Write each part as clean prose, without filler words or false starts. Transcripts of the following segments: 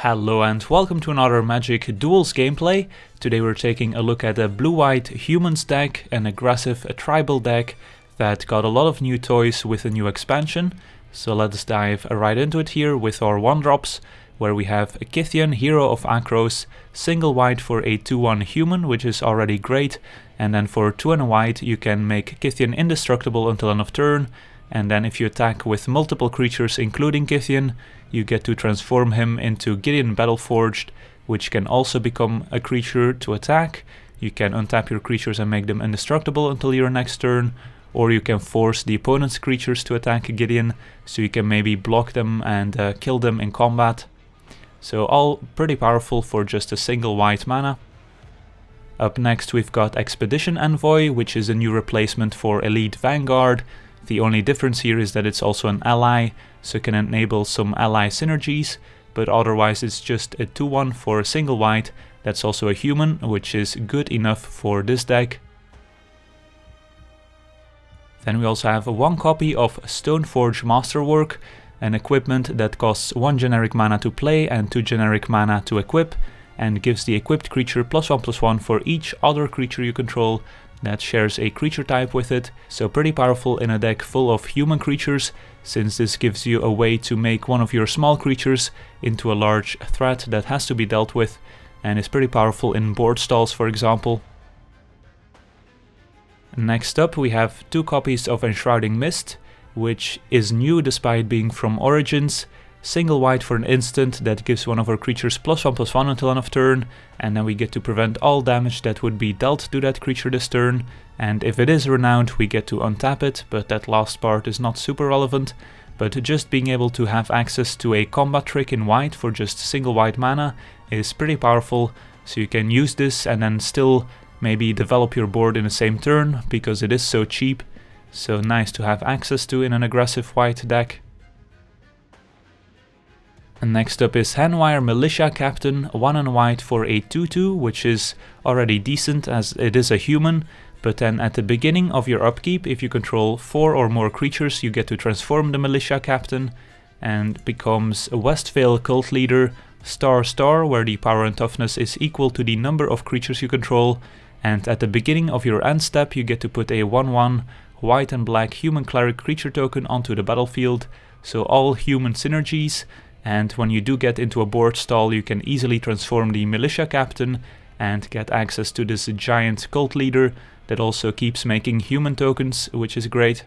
Hello and welcome to another Magic Duels gameplay. Today we're taking a look at a blue-white humans deck, an aggressive tribal deck that got a lot of new toys with the new expansion. So let's dive right into it here with our 1-drops, where we have a Kytheon, Hero of Akros, single white for a 2-1 human, which is already great, and then for 2 and a white you can make Kytheon indestructible until end of turn, and then if you attack with multiple creatures including Kytheon, you get to transform him into Gideon Battleforged, which can also become a creature to attack. You can untap your creatures and make them indestructible until your next turn, or you can force the opponent's creatures to attack Gideon, so you can maybe block them and kill them in combat. So all pretty powerful for just a single white mana. Up next we've got Expedition Envoy, which is a new replacement for Elite Vanguard. The only difference here is that it's also an ally, so it can enable some ally synergies, but otherwise it's just a 2-1 for a single white that's also a human, which is good enough for this deck. Then we also have 1 copy of Stoneforge Masterwork, an equipment that costs 1 generic mana to play and 2 generic mana to equip, and gives the equipped creature +1/+1 for each other creature you control that shares a creature type with it, so pretty powerful in a deck full of human creatures, since this gives you a way to make one of your small creatures into a large threat that has to be dealt with, and is pretty powerful in board stalls, for example. Next up we have 2 copies of Enshrouding Mist, which is new despite being from Origins. Single white for an instant that gives one of our creatures +1/+1 until end of turn, and then we get to prevent all damage that would be dealt to that creature this turn, and if it is renowned we get to untap it, but that last part is not super relevant. But just being able to have access to a combat trick in white for just single white mana is pretty powerful, so you can use this and then still maybe develop your board in the same turn, because it is so cheap, so nice to have access to in an aggressive white deck. And next up is Hanweir Militia Captain, 1 and white for a 2-2, which is already decent as it is a human, but then at the beginning of your upkeep, if you control 4 or more creatures, you get to transform the Militia Captain and becomes a Westvale Cult Leader, ***, where the power and toughness is equal to the number of creatures you control, and at the beginning of your end step you get to put a 1/1 white and black human cleric creature token onto the battlefield, so all human synergies. And when you do get into a board stall, you can easily transform the Militia Captain and get access to this giant cult leader that also keeps making human tokens, which is great.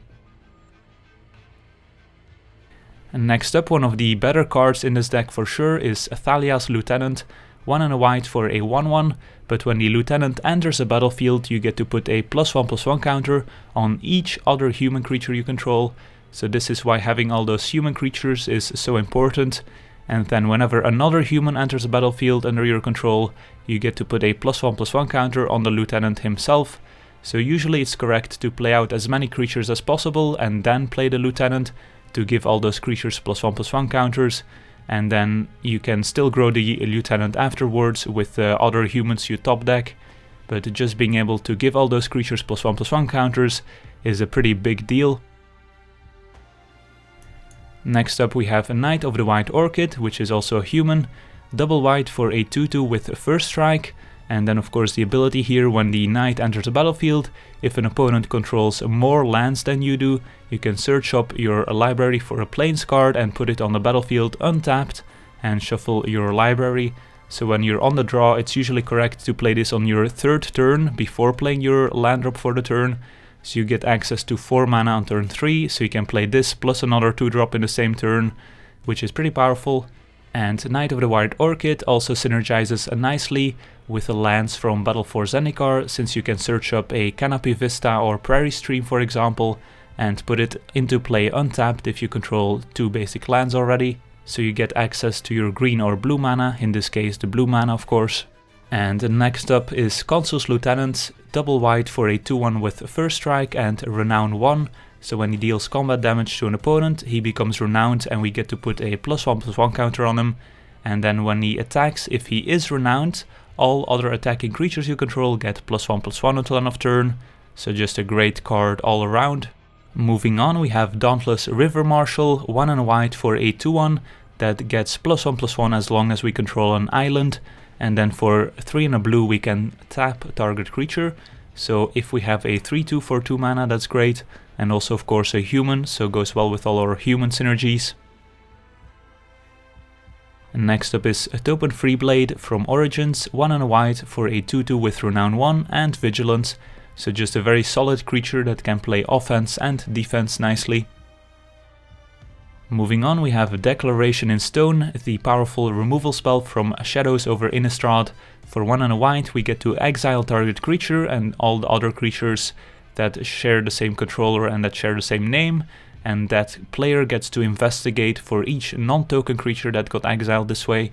And next up, one of the better cards in this deck for sure is Thalia's Lieutenant, 1 and a white for a 1/1, but when the Lieutenant enters a battlefield you get to put a +1/+1 counter on each other human creature you control. So this is why having all those human creatures is so important, and then whenever another human enters a battlefield under your control, you get to put a +1/+1 counter on the Lieutenant himself. So usually it's correct to play out as many creatures as possible and then play the Lieutenant to give all those creatures +1/+1 counters, and then you can still grow the Lieutenant afterwards with the other humans you top deck, but just being able to give all those creatures +1/+1 counters is a pretty big deal. Next up we have a Knight of the White Orchid, which is also a human, double white for a 2-2 with a first strike, and then of course the ability here: when the knight enters the battlefield, if an opponent controls more lands than you do, you can search up your library for a plains card and put it on the battlefield untapped and shuffle your library. So when you're on the draw, it's usually correct to play this on your 3rd turn before playing your land drop for the turn. So you get access to 4 mana on turn 3, so you can play this plus another 2-drop in the same turn, which is pretty powerful. And Knight of the White Orchid also synergizes nicely with the lands from Battle for Zendikar, since you can search up a Canopy Vista or Prairie Stream, for example, and put it into play untapped if you control 2 basic lands already. So you get access to your green or blue mana, in this case the blue mana of course. And next up is Consul's Lieutenant, double white for a 2-1 with first strike and renown 1, so when he deals combat damage to an opponent he becomes renowned and we get to put a +1/+1 counter on him, and then when he attacks, if he is renowned, all other attacking creatures you control get +1/+1 until end of turn, so just a great card all around. Moving on, we have Dauntless River Marshal, 1 and a white for a 2-1 that gets +1/+1 as long as we control an island, and then for 3 and a blue we can tap target creature. So if we have a 3/2 for 2 mana, that's great, and also of course a human, so goes well with all our human synergies. And next up is Topan Freeblade from Origins, 1 and a white for a 2/2 with Renown 1 and Vigilance, so just a very solid creature that can play offense and defense nicely. Moving on, we have Declaration in Stone, the powerful removal spell from Shadows over Innistrad. For 1 and a white, we get to exile target creature and all the other creatures that share the same controller and that share the same name, and that player gets to investigate for each non-token creature that got exiled this way.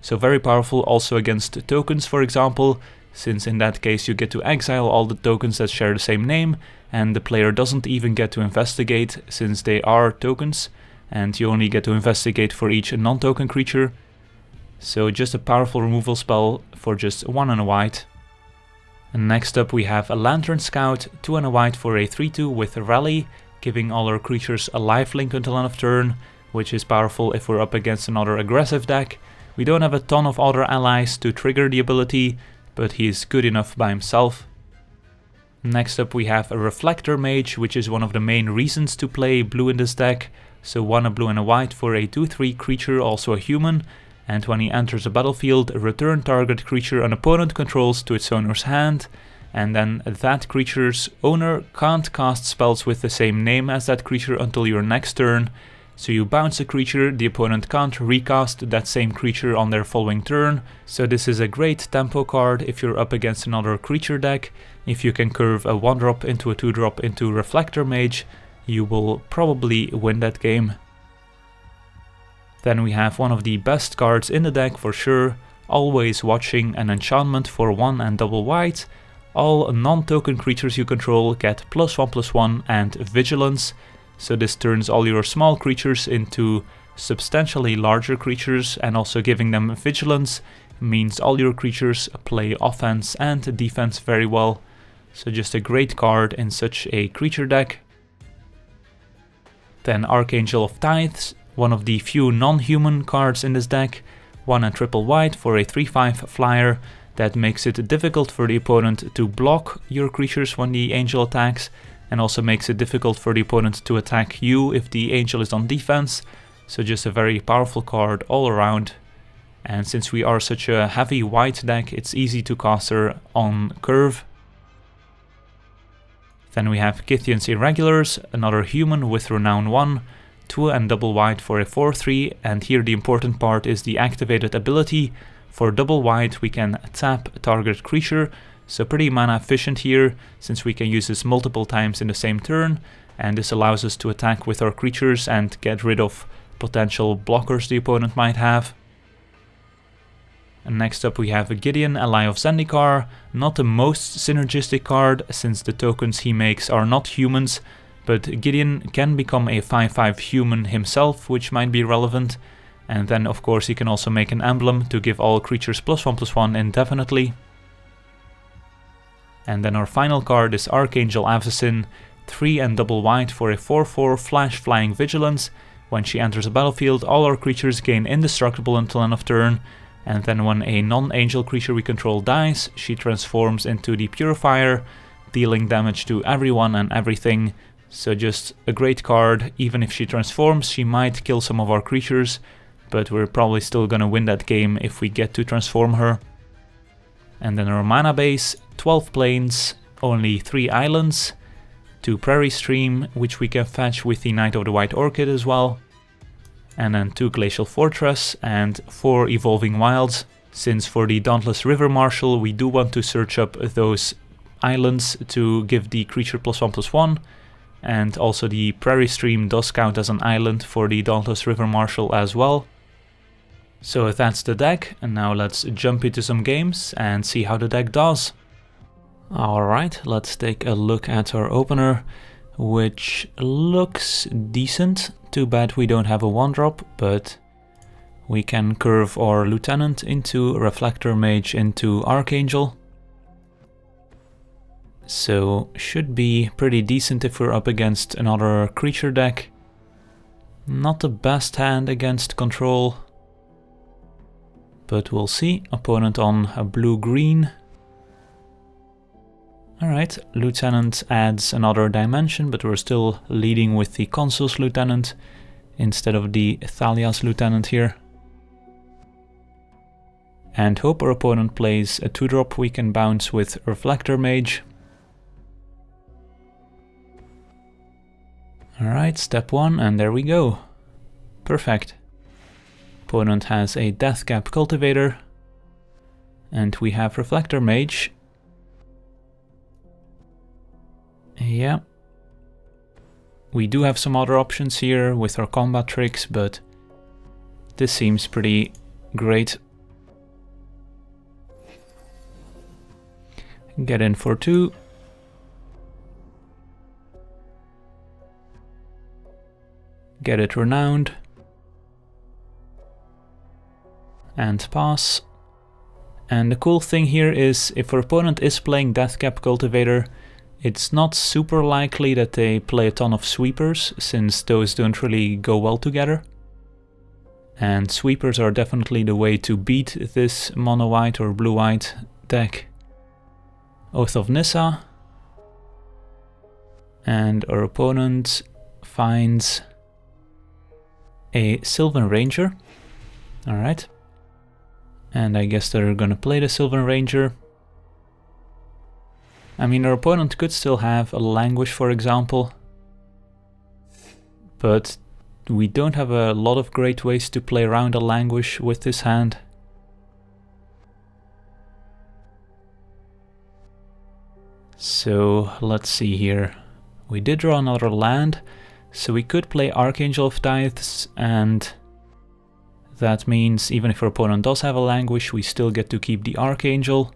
So very powerful also against tokens, for example, since in that case you get to exile all the tokens that share the same name, and the player doesn't even get to investigate since they are tokens, and you only get to investigate for each non-token creature. So just a powerful removal spell for just 1 and a white. And next up we have a Lantern Scout, 2 and a white for a 3/2 with Rally, giving all our creatures a lifelink until end of turn, which is powerful if we're up against another aggressive deck. We don't have a ton of other allies to trigger the ability, but he is good enough by himself. Next up we have a Reflector Mage, which is one of the main reasons to play blue in this deck. So 1 a blue and a white for a 2/3 creature, also a human, and when he enters the battlefield, return target creature an opponent controls to its owner's hand, and then that creature's owner can't cast spells with the same name as that creature until your next turn. So you bounce a creature, the opponent can't recast that same creature on their following turn. So this is a great tempo card if you're up against another creature deck. If you can curve a 1-drop into a 2-drop into Reflector Mage, you will probably win that game. Then we have one of the best cards in the deck for sure, Always Watching, an enchantment for 1 and double white. All non-token creatures you control get +1/+1 and Vigilance, so this turns all your small creatures into substantially larger creatures, and also giving them Vigilance means all your creatures play offense and defense very well. So just a great card in such a creature deck. Then Archangel of Tithes, one of the few non-human cards in this deck, 1 and triple white for a 3/5 flyer that makes it difficult for the opponent to block your creatures when the angel attacks, and also makes it difficult for the opponent to attack you if the angel is on defense. So just a very powerful card all around. And since we are such a heavy white deck, it's easy to cast her on curve. Then we have Kytheon's Irregulars, another human with Renown 1, 2 and double white for a 4/3, and here the important part is the activated ability. For double white we can tap target creature, so pretty mana efficient here, since we can use this multiple times in the same turn, and this allows us to attack with our creatures and get rid of potential blockers the opponent might have. And next up we have a Gideon, Ally of Zendikar, not the most synergistic card since the tokens he makes are not humans, but Gideon can become a 5/5 human himself, which might be relevant, and then of course he can also make an emblem to give all creatures +1/+1 indefinitely. And then our final card is Archangel Avacyn, 3 and double white for a 4/4 flash flying vigilance. When she enters the battlefield, all our creatures gain indestructible until end of turn, and then when a non-angel creature we control dies, she transforms into the Purifier, dealing damage to everyone and everything. So just a great card. Even if she transforms, she might kill some of our creatures, but we're probably still gonna win that game if we get to transform her. And then our mana base, 12 plains, only 3 islands, 2 Prairie Stream, which we can fetch with the Knight of the White Orchid as well, and then 2 Glacial Fortress and 4 Evolving Wilds, since for the Dauntless River Marshal we do want to search up those islands to give the creature +1/+1, and also the Prairie Stream does count as an island for the Dauntless River Marshal as well. So that's the deck, and now let's jump into some games and see how the deck does. Alright, let's take a look at our opener, which looks decent. Too bad we don't have a 1-drop, but we can curve our Lieutenant into Reflector Mage into Archangel. So should be pretty decent if we're up against another creature deck. Not the best hand against control, but we'll see. Opponent on a blue-green. Alright, Lieutenant adds another dimension, but we're still leading with the Consul's Lieutenant instead of the Thalia's Lieutenant here. And hope our opponent plays a 2-drop we can bounce with Reflector Mage. Alright, step 1, and there we go. Perfect. Opponent has a Deathcap Cultivator, and we have Reflector Mage. Yeah. We do have some other options here with our combat tricks, but this seems pretty great. Get in for 2. Get it renowned. And pass. And the cool thing here is, if our opponent is playing Deathcap Cultivator, it's not super likely that they play a ton of sweepers, since those don't really go well together. And sweepers are definitely the way to beat this mono-white or blue-white deck. Oath of Nissa. And our opponent finds a Sylvan Ranger. Alright. And I guess they're gonna play the Sylvan Ranger. I mean, our opponent could still have a Languish, for example. But we don't have a lot of great ways to play around a Languish with this hand. So let's see here. We did draw another land, so we could play Archangel of Tithes, and that means even if our opponent does have a Languish, we still get to keep the Archangel.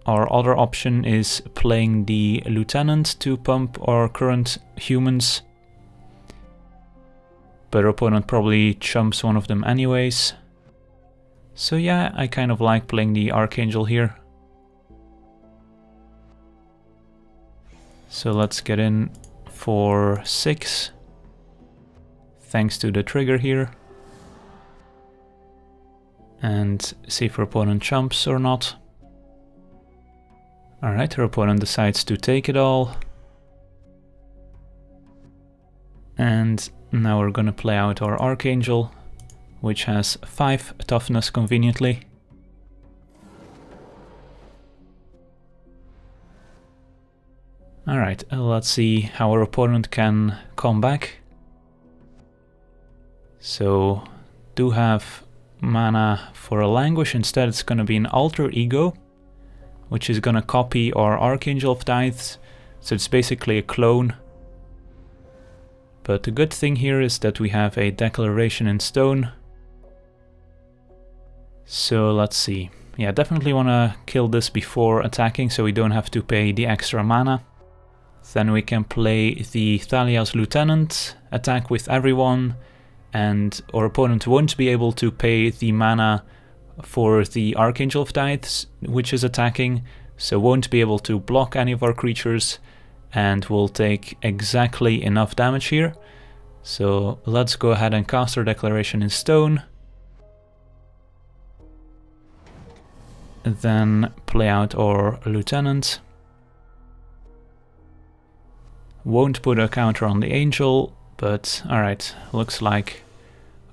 Our other option is playing the Lieutenant to pump our current humans, but our opponent probably chumps one of them anyways. So yeah, I kind of like playing the Archangel here. So let's get in for 6, thanks to the trigger here. And see if our opponent chumps or not. Alright, our opponent decides to take it all. And now we're gonna play out our Archangel, which has 5 toughness conveniently. Alright, let's see how our opponent can come back. So, do have mana for a Languish, instead it's gonna be an Alter Ego, which is gonna copy our Archangel of Tithes, so it's basically a clone. But the good thing here is that we have a Declaration in Stone. So let's see. Yeah, definitely wanna kill this before attacking, so we don't have to pay the extra mana. Then we can play the Thalia's Lieutenant, attack with everyone, and our opponent won't be able to pay the mana for the Archangel of Tithes, which is attacking, so won't be able to block any of our creatures, and will take exactly enough damage here. So let's go ahead and cast our Declaration in Stone. Then play out our Lieutenant. Won't put a counter on the Angel, but alright, looks like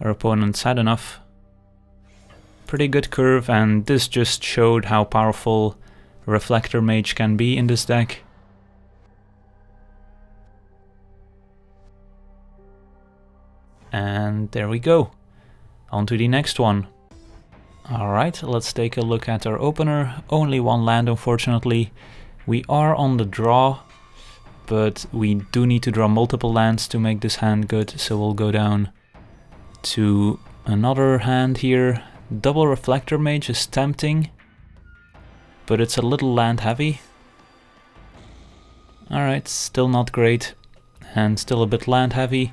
our opponent's had enough. Pretty good curve, and this just showed how powerful Reflector Mage can be in this deck. And there we go. On to the next one. Alright, let's take a look at our opener. Only one land, unfortunately. We are on the draw, but we do need to draw multiple lands to make this hand good, so we'll go down to another hand here. Double Reflector Mage is tempting, but it's a little land heavy. Alright, still not great, and still a bit land heavy,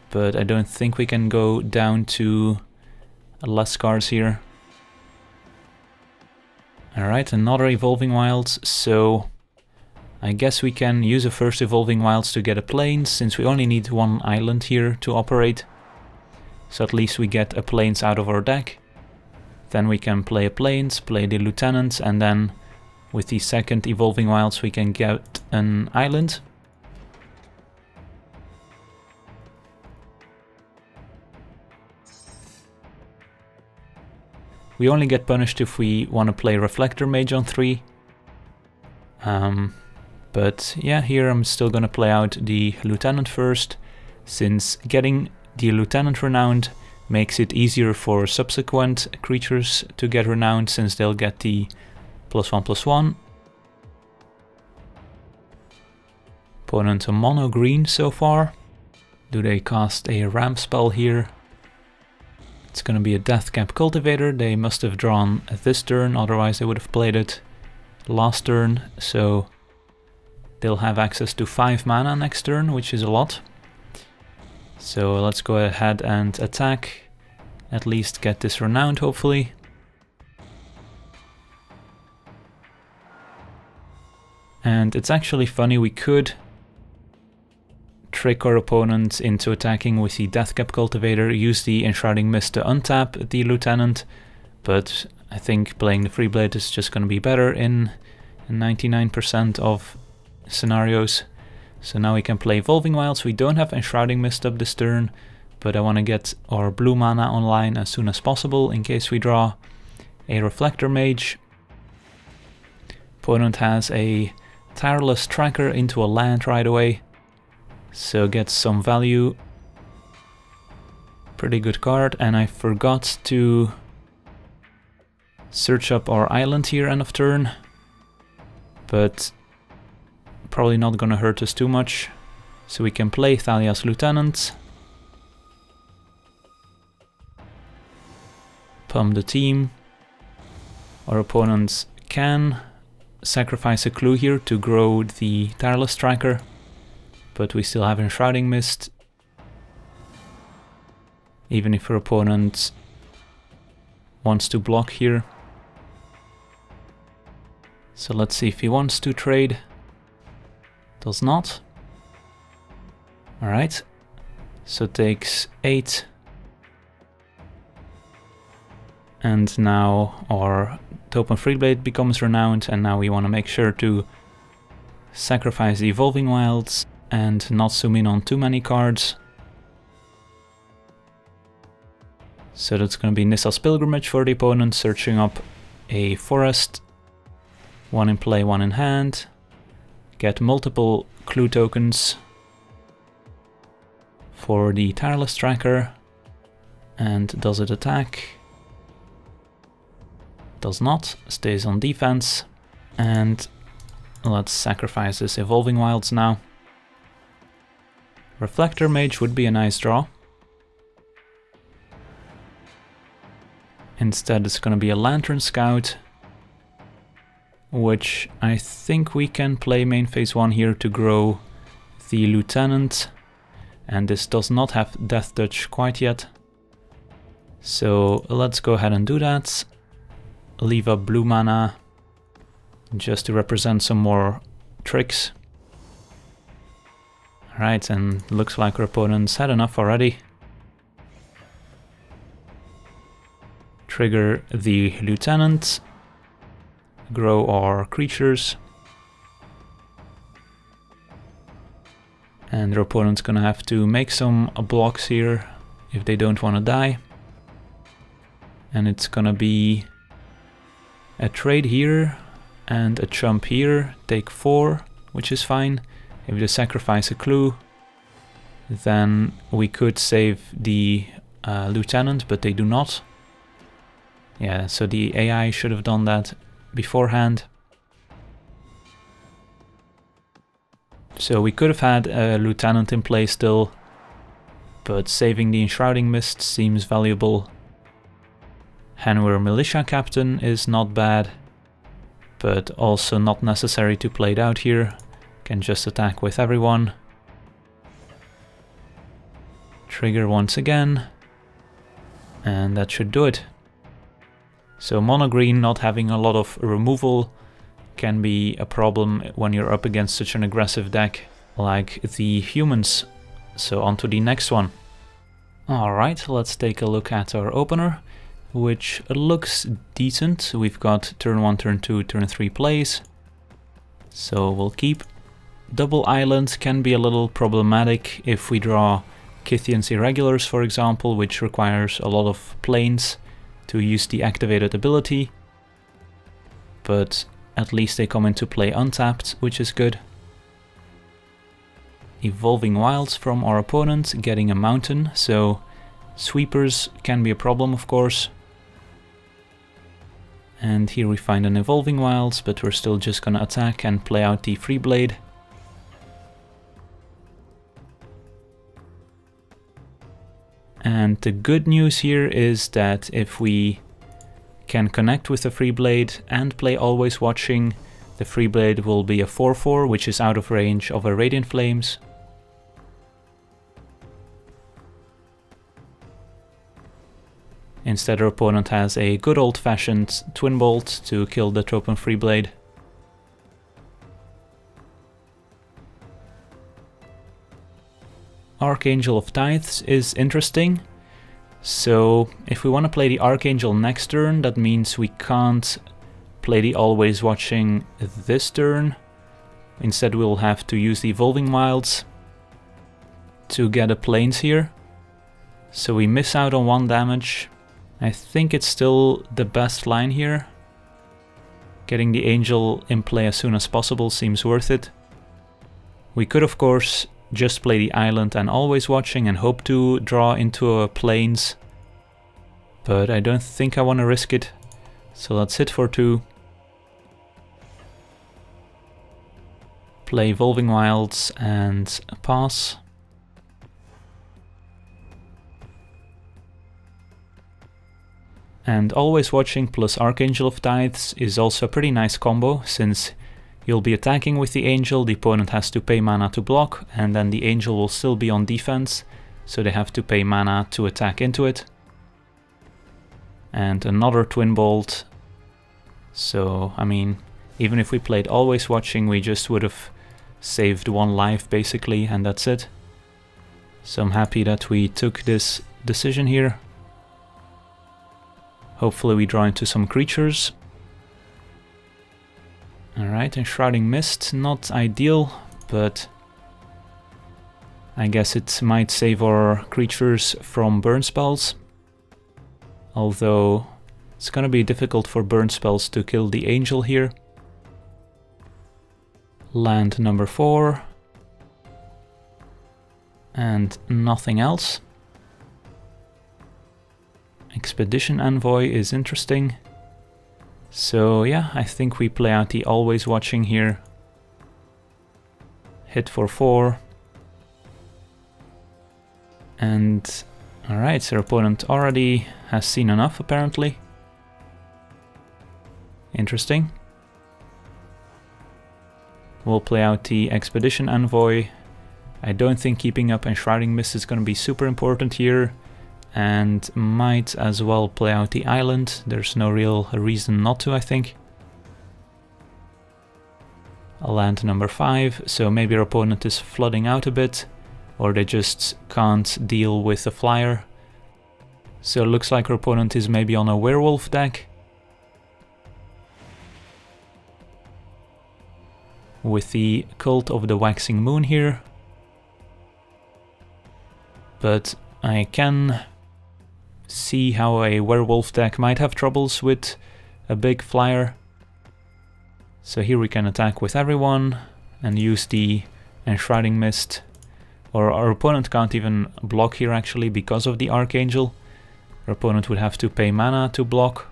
but I don't think we can go down to less cards here. Alright, another Evolving Wilds, so I guess we can use a first Evolving Wilds to get a Plains, since we only need one island here to operate. So at least we get a Plains out of our deck. Then we can play a Plains, play the Lieutenant, and then with the second Evolving Wilds we can get an island. We only get punished if we want to play Reflector Mage on 3. But yeah, here I'm still gonna play out the Lieutenant first, since getting the Lieutenant renowned makes it easier for subsequent creatures to get renowned, since they'll get the +1/+1. Opponent a mono green so far. Do they cast a ramp spell here? It's gonna be a Deathcap Cultivator. They must have drawn this turn, otherwise they would have played it last turn, so they'll have access to 5 mana next turn, which is a lot. So let's go ahead and attack, at least get this renowned hopefully. And it's actually funny, we could trick our opponent into attacking with the Deathcap Cultivator, use the Enshrouding Mist to untap the Lieutenant, but I think playing the Freeblade is just going to be better in 99% of scenarios. So now we can play Evolving Wilds. We don't have Enshrouding Mist up this turn, but I want to get our blue mana online as soon as possible in case we draw a Reflector Mage. Opponent has a Tireless Tracker into a land right away, so gets some value. Pretty good card, and I forgot to search up our island here end of turn, but probably not gonna hurt us too much. So we can play Thalia's Lieutenant, pump the team. Our opponents can sacrifice a clue here to grow the Tireless Tracker, but we still have Enshrouding Mist. Even if our opponent wants to block here. So let's see if he wants to trade. Does not. Alright. So takes 8. And now our Topan Freeblade becomes renowned, and now we want to make sure to sacrifice the Evolving Wilds and not zoom in on too many cards. So that's going to be Nissa's Pilgrimage for the opponent, searching up a forest. 1 in play, 1 in hand. Get multiple clue tokens for the Tireless Tracker. And does it attack? Does not, stays on defense. And let's sacrifice this Evolving Wilds now. Reflector Mage would be a nice draw. Instead it's going to be a Lantern Scout, which I think we can play main phase 1 here to grow the Lieutenant, and this does not have Death Touch quite yet. So let's go ahead and do that. Leave up blue mana just to represent some more tricks. Alright, and looks like our opponents had enough already. Trigger the Lieutenant, grow our creatures, and their opponent's gonna have to make some blocks here if they don't want to die. And it's gonna be a trade here and a chump here, take 4, which is fine. If they sacrifice a clue, then we could save the Lieutenant, but they do not. Yeah, so the AI should have done that beforehand. So we could have had a Lieutenant in play still, but saving the Enshrouding Mist seems valuable. Hanweir Militia Captain is not bad, but also not necessary to play it out here. Can just attack with everyone. Trigger once again, and that should do it. So mono green not having a lot of removal can be a problem when you're up against such an aggressive deck like the humans. So on to the next one. Alright, let's take a look at our opener, which looks decent. We've got turn 1, turn 2, turn 3 plays, so we'll keep. Double island can be a little problematic if we draw Kytheon's Irregulars, for example, which requires a lot of planes to use the activated ability, but at least they come into play untapped, which is good. Evolving Wilds from our opponent, getting a mountain, so sweepers can be a problem, of course. And here we find an Evolving Wilds, but we're still just gonna attack and play out the Freeblade. And the good news here is that if we can connect with the Freeblade and play Always Watching, the Freeblade will be a 4/4, which is out of range of a Radiant Flames. Instead, our opponent has a good old-fashioned Twin Bolt to kill the Topan Freeblade. Archangel of Tithes is interesting. So if we want to play the Archangel next turn, that means we can't play the Always Watching this turn. Instead, we'll have to use the Evolving Wilds to get a Plains here. So we miss out on 1 damage. I think it's still the best line here. Getting the Angel in play as soon as possible seems worth it. We could, of course, just play the island and Always Watching and hope to draw into a Plains, but I don't think I want to risk it. So let's hit for 2. Play Evolving Wilds and pass. And Always Watching plus Archangel of Tithes is also a pretty nice combo, since you'll be attacking with the Angel, the opponent has to pay mana to block, and then the Angel will still be on defense, so they have to pay mana to attack into it. And another Twin Bolt. So, I mean, even if we played Always Watching, we just would have saved 1 life basically, and that's it. So I'm happy that we took this decision here. Hopefully we draw into some creatures. Alright, Enshrouding Mist, not ideal, but I guess it might save our creatures from burn spells. Although it's gonna be difficult for burn spells to kill the Angel here. Land number 4. And nothing else. Expedition Envoy is interesting. So yeah, I think we play out the Always Watching here. Hit for 4. And alright, so our opponent already has seen enough apparently. Interesting. We'll play out the Expedition Envoy. I don't think keeping up Enshrouding Mist is going to be super important here. And might as well play out the island. There's no real reason not to, I think. Land number 5, so maybe our opponent is flooding out a bit, or they just can't deal with the flyer. So it looks like our opponent is maybe on a werewolf deck. With the Cult of the Waxing Moon here. But I can see how a werewolf deck might have troubles with a big flyer. So here we can attack with everyone and use the Enshrouding Mist. Or our opponent can't even block here actually because of the Archangel. Our opponent would have to pay mana to block.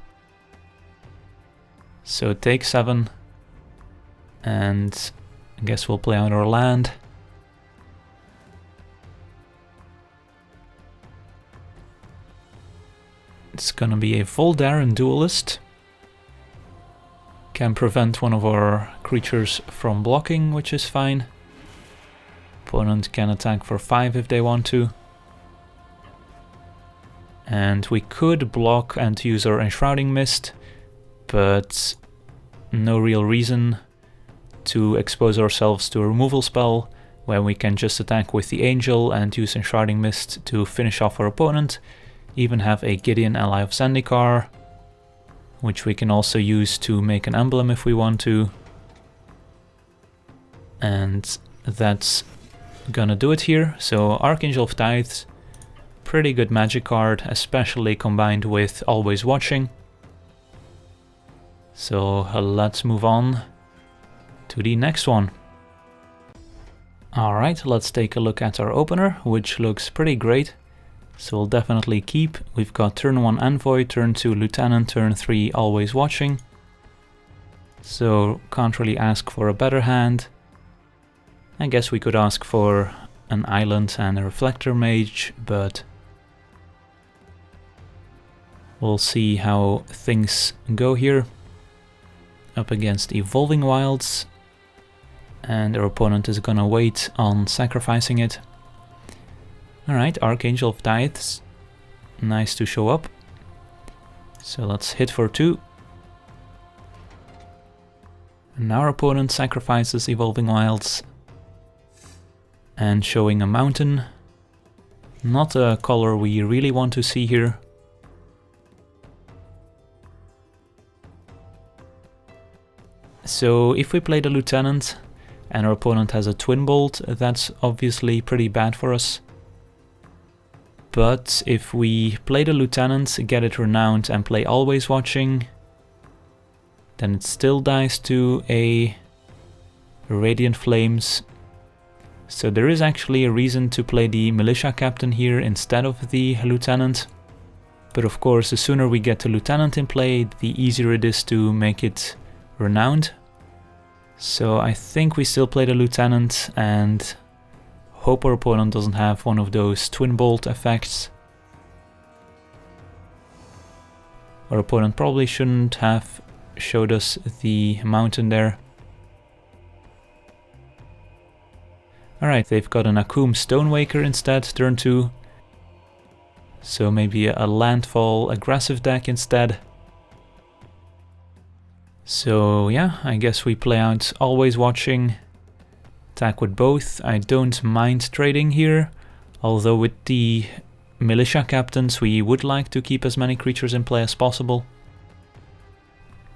So take 7. And I guess we'll play out our land. It's gonna be a Voldaren Duelist. Can prevent one of our creatures from blocking, which is fine. Opponent can attack for 5 if they want to. And we could block and use our Enshrouding Mist, but no real reason to expose ourselves to a removal spell when we can just attack with the Angel and use Enshrouding Mist to finish off our opponent. Even have a Gideon ally of Zendikar, which we can also use to make an emblem if we want to. And that's gonna do it here. So Archangel of Tithes, pretty good magic card, especially combined with Always Watching. So let's move on to the next one. Alright, let's take a look at our opener, which looks pretty great. So we'll definitely keep. We've got turn 1 Envoy, turn 2 Lieutenant, turn 3 Always Watching. So can't really ask for a better hand. I guess we could ask for an Island and a Reflector Mage, but we'll see how things go here. Up against Evolving Wilds, and our opponent is gonna wait on sacrificing it. Alright, Archangel of Tithes, nice to show up. So let's hit for 2. And our opponent sacrifices Evolving Wilds and showing a mountain. Not a color we really want to see here. So if we play the Lieutenant and our opponent has a Twin Bolt, that's obviously pretty bad for us. But if we play the Lieutenant, get it Renowned and play Always Watching, then it still dies to a Radiant Flames. So there is actually a reason to play the Militia Captain here instead of the Lieutenant. But of course, the sooner we get the Lieutenant in play, the easier it is to make it Renowned. So I think we still play the Lieutenant and hope our opponent doesn't have one of those Twin Bolt effects. Our opponent probably shouldn't have showed us the mountain there. Alright, they've got an Akoum Stonewaker instead, turn 2. So maybe a landfall aggressive deck instead. So yeah, I guess we play out Always Watching, attack with both. I don't mind trading here, although with the Militia Captains we would like to keep as many creatures in play as possible.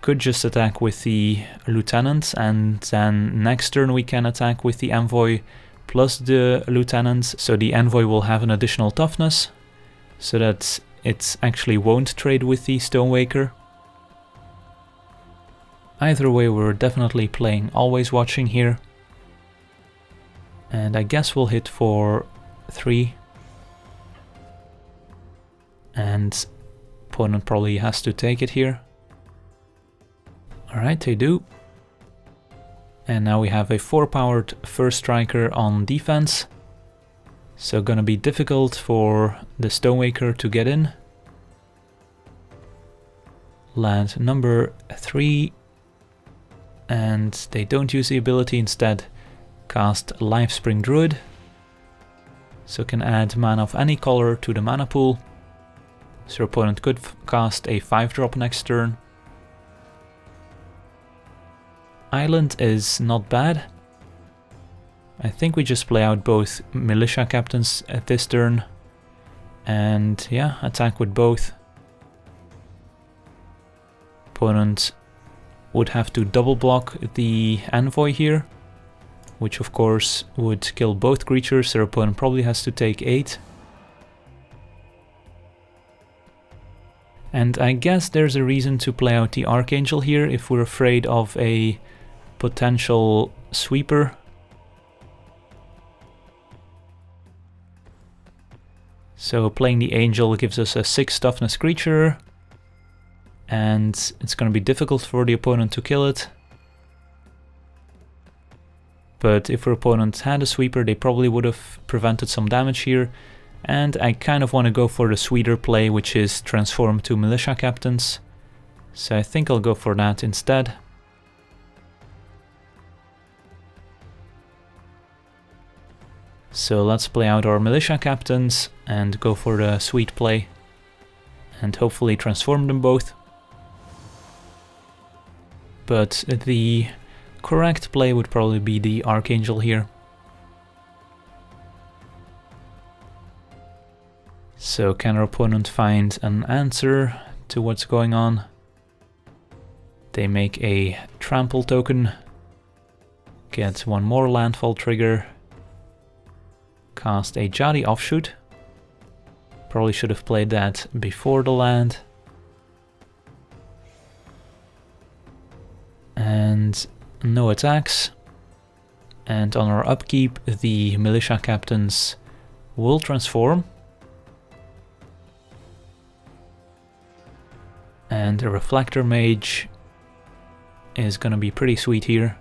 Could just attack with the Lieutenant, and then next turn we can attack with the Envoy plus the Lieutenant, so the Envoy will have an additional toughness, so that it actually won't trade with the Stonewaker. Either way, we're definitely playing Always Watching here. And I guess we'll hit for 3. And opponent probably has to take it here. Alright, they do. And now we have a 4-powered first striker on defense. So gonna be difficult for the Stonewaker to get in. Land number 3. And they don't use the ability, instead cast Lifespring Druid. So can add mana of any color to the mana pool. So your opponent could cast a 5-drop next turn. Island is not bad. I think we just play out both Militia Captains at this turn. And yeah, attack with both. Opponent would have to double block the Envoy here, which of course would kill both creatures. Their opponent probably has to take 8. And I guess there's a reason to play out the Archangel here if we're afraid of a potential sweeper. So playing the Angel gives us a 6 toughness creature, and it's going to be difficult for the opponent to kill it. But if our opponent had a sweeper, they probably would have prevented some damage here. And I kind of want to go for the sweeter play, which is transform to Militia Captains. So I think I'll go for that instead. So let's play out our Militia Captains and go for the sweet play. And hopefully transform them both. but the correct play would probably be the Archangel here. So can our opponent find an answer to what's going on? They make a trample token, get one more landfall trigger, cast a Jadi offshoot. Probably should have played that before the land. And no attacks. And on our upkeep, the militia captains will transform. And the Reflector Mage is gonna be pretty sweet here.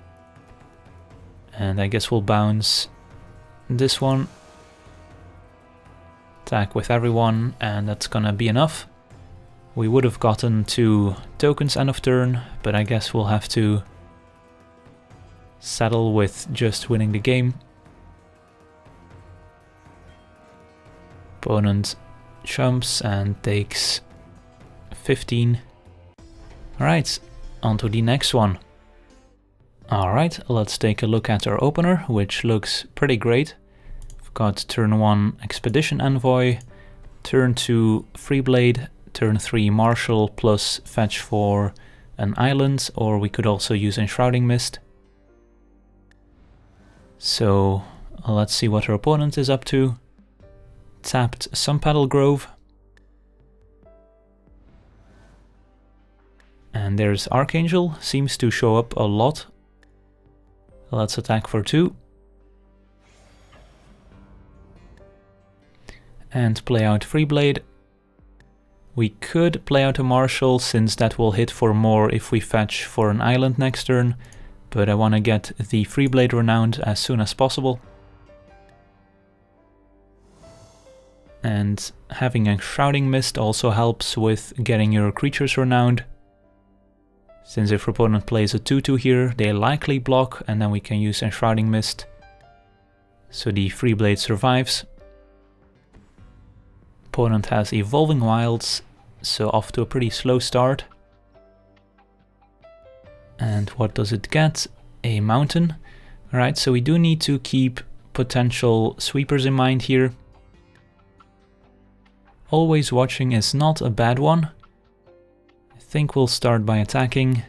And I guess we'll bounce this one. Attack with everyone, and that's gonna be enough. We would have gotten 2 tokens end of turn, but I guess we'll have to settle with just winning the game. Opponent jumps and takes 15. Alright, on to the next one. Alright, let's take a look at our opener, which looks pretty great. We've got turn 1 Expedition Envoy, turn 2 Freeblade, turn 3 Marshal plus fetch for an island, or we could also use Enshrouding Mist. So let's see what our opponent is up to. Tapped Sunpetal Grove. And there's Archangel, seems to show up a lot. Let's attack for 2. And play out Freeblade. We could play out a Marshal, since that will hit for more if we fetch for an island next turn, but I want to get the Freeblade renowned as soon as possible. And having a Enshrouding Mist also helps with getting your creatures renowned. Since if our opponent plays a 2/2 here, they likely block, and then we can use Enshrouding Mist. So the Freeblade survives. Opponent has Evolving Wilds, so off to a pretty slow start. And what does it get? A mountain. Alright, so we do need to keep potential sweepers in mind here. Always Watching is not a bad one. I think we'll start by attacking.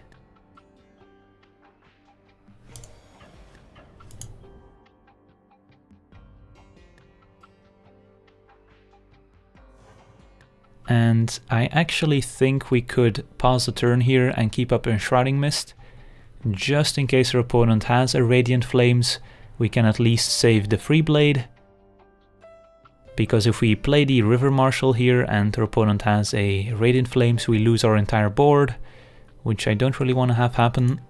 And I actually think we could pause the turn here and keep up Enshrouding Mist. Just in case our opponent has a Radiant Flames, we can at least save the Freeblade. Because if we play the River Marshal here and our opponent has a Radiant Flames, we lose our entire board, which I don't really want to have happen.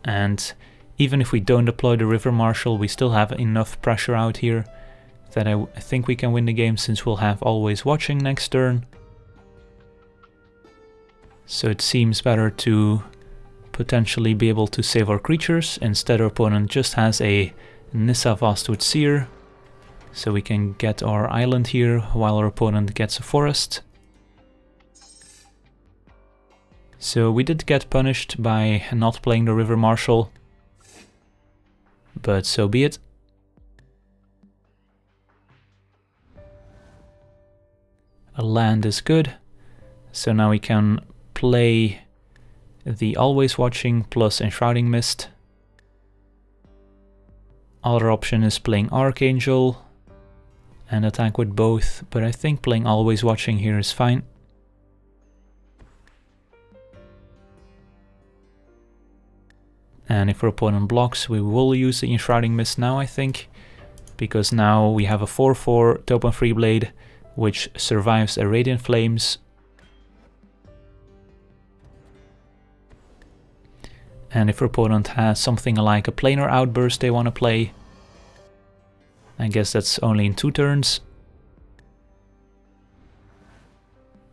And even if we don't deploy the River Marshal, we still have enough pressure out here that I think we can win the game, since we'll have Always Watching next turn. So it seems better to potentially be able to save our creatures. Instead, our opponent just has a Nissa Vastwood Seer, so we can get our island here while our opponent gets a forest. So we did get punished by not playing the River Marshal, but so be it. A land is good, so now we can play the Always Watching plus Enshrouding Mist. Other option is playing Archangel and attack with both, but I think playing Always Watching here is fine. And if our opponent blocks, we will use the Enshrouding Mist now, I think, because now we have a 4/4 Topan Freeblade, which survives a Radiant Flames. And if our opponent has something like a Planar Outburst they want to play, I guess that's only in 2 turns,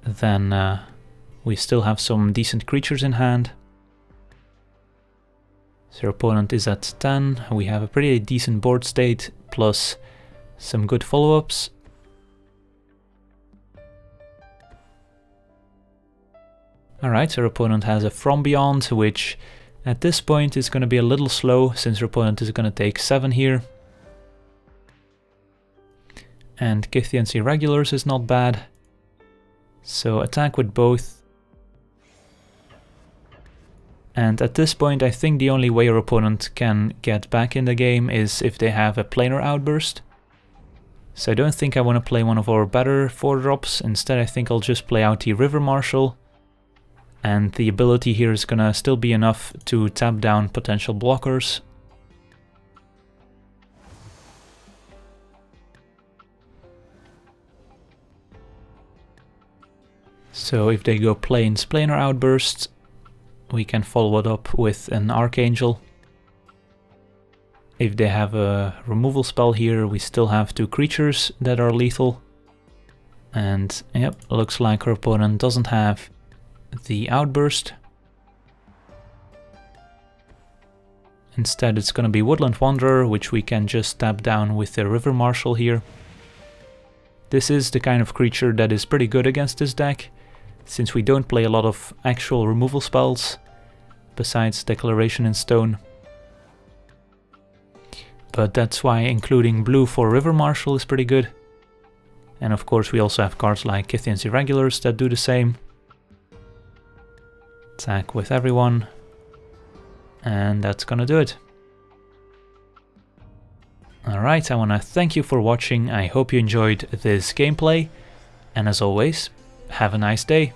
then we still have some decent creatures in hand. So our opponent is at 10, we have a pretty decent board state, plus some good follow-ups. Alright, so our opponent has a From Beyond, which At this point it's going to be a little slow since your opponent is going to take 7 here. And Kytheon's Irregulars is not bad. So attack with both. And at this point I think the only way your opponent can get back in the game is if they have a planar outburst. So I don't think I want to play one of our better 4-drops. Instead I think I'll just play out the River Marshal. And the ability here is gonna still be enough to tap down potential blockers. So if they go Plains Planar Outburst, we can follow it up with an Archangel. If they have a removal spell here, we still have 2 creatures that are lethal. And yep, looks like our opponent doesn't have the outburst. Instead it's gonna be Woodland Wanderer, which we can just tap down with the River Marshal here. This is the kind of creature that is pretty good against this deck, since we don't play a lot of actual removal spells, besides Declaration in Stone. But that's why including blue for River Marshal is pretty good. And of course we also have cards like Kytheon's Irregulars that do the same. Attack with everyone, and that's gonna do it. Alright, I wanna thank you for watching, I hope you enjoyed this gameplay, and as always, have a nice day.